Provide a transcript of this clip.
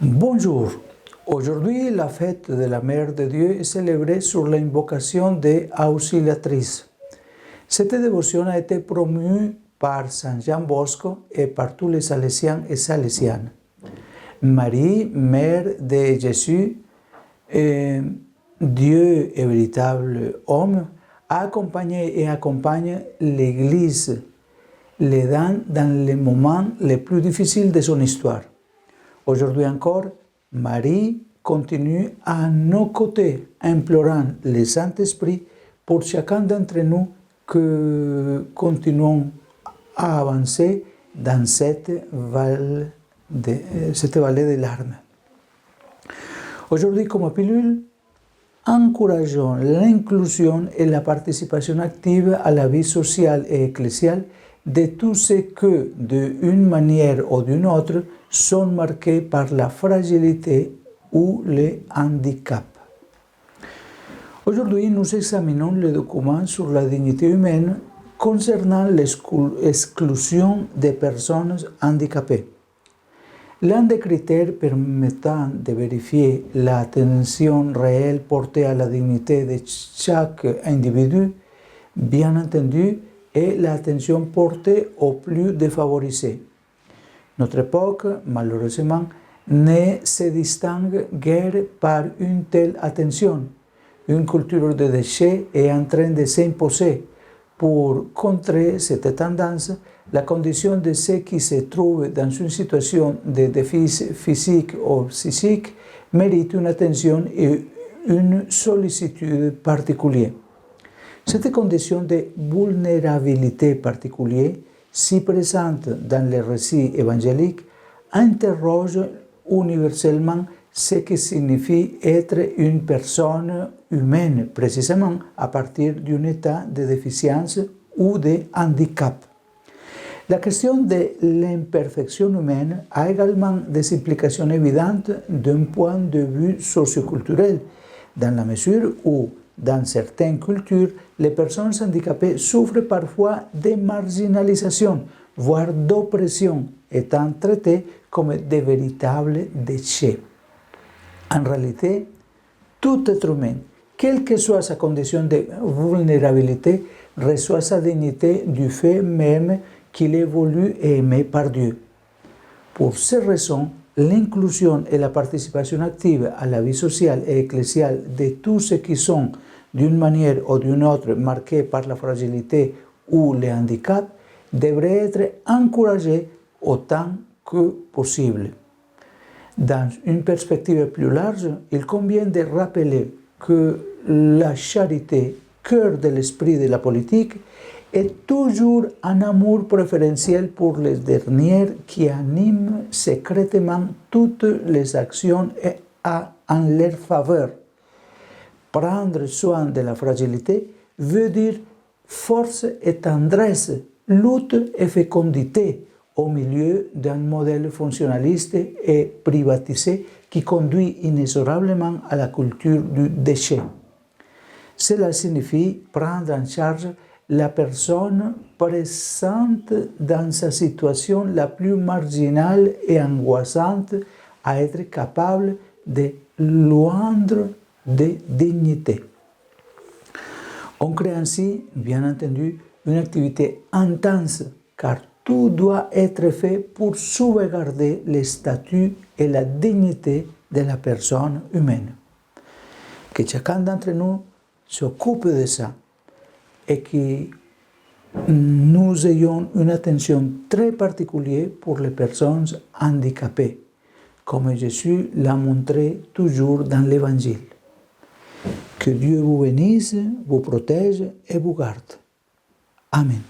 Bonjour. Aujourd'hui, la fête de la Mère de Dieu est célébrée sur l'invocation des Auxiliatrices. Cette dévotion a été promue par Saint Jean Bosco et par tous les Salésiens et Salésiennes. Marie, Mère de Jésus, Dieu et véritable homme, a accompagné et accompagne l'Église, l'aidant dans les moments les plus difficiles de son histoire. Aujourd'hui encore, Marie continue à nos côtés, implorant le Saint-Esprit pour chacun d'entre nous que continuons à avancer dans cette vallée de larmes. Aujourd'hui, comme pilule, encourageons l'inclusion et la participation active à la vie sociale et ecclésiale de tous ceux que, d'une manière ou d'une autre, sont marqués par la fragilité ou le handicap. Aujourd'hui, nous examinons le document sur la dignité humaine concernant l'exclusion des personnes handicapées. L'un des critères permettant de vérifier l'attention réelle portée à la dignité de chaque individu, bien entendu, est l'attention portée aux plus défavorisés. Notre époque, malheureusement, ne se distingue guère par une telle attention. Une culture de déchets est en train de s'imposer. Pour contrer cette tendance, la condition de ceux qui se trouvent dans une situation de déficit physique ou psychique mérite une attention et une sollicitude particulière. Cette condition de vulnérabilité particulière, si présente dans les récits évangéliques, interroge universellement ce que signifie être une personne humaine, précisément à partir d'un état de déficience ou de handicap. La question de l'imperfection humaine a également des implications évidentes d'un point de vue socioculturel, dans la mesure où, dans certaines cultures, les personnes handicapées souffrent parfois de marginalisation, voire d'oppression, étant traitées comme de véritables déchets. En réalité, tout être humain, quelle que soit sa condition de vulnérabilité, reçoit sa dignité du fait même qu'il évolue et aimé par Dieu. Pour ces raisons, l'inclusion et la participation active à la vie sociale et ecclésiale de tous ceux qui sont, d'une manière ou d'une autre, marqués par la fragilité ou le handicap, devraient être encouragés autant que possible. Dans une perspective plus large, il convient de rappeler que la charité, cœur de l'esprit de la politique, est toujours un amour préférentiel pour les dernières qui anime secrètement toutes les actions en leur faveur. Prendre soin de la fragilité veut dire force et tendresse, lutte et fécondité au milieu d'un modèle fonctionnaliste et privatisé qui conduit inexorablement à la culture du déchet. Cela signifie prendre en charge la personne présente dans sa situation la plus marginale et angoissante à être capable de loindre de dignité. On crée ainsi, bien entendu, une activité intense, car tout doit être fait pour sauvegarder le statut et la dignité de la personne humaine. Que chacun d'entre nous s'occupe de ça et que nous ayons une attention très particulière pour les personnes handicapées, comme Jésus l'a montré toujours dans l'Évangile. Que Dieu vous bénisse, vous protège et vous garde. Amen.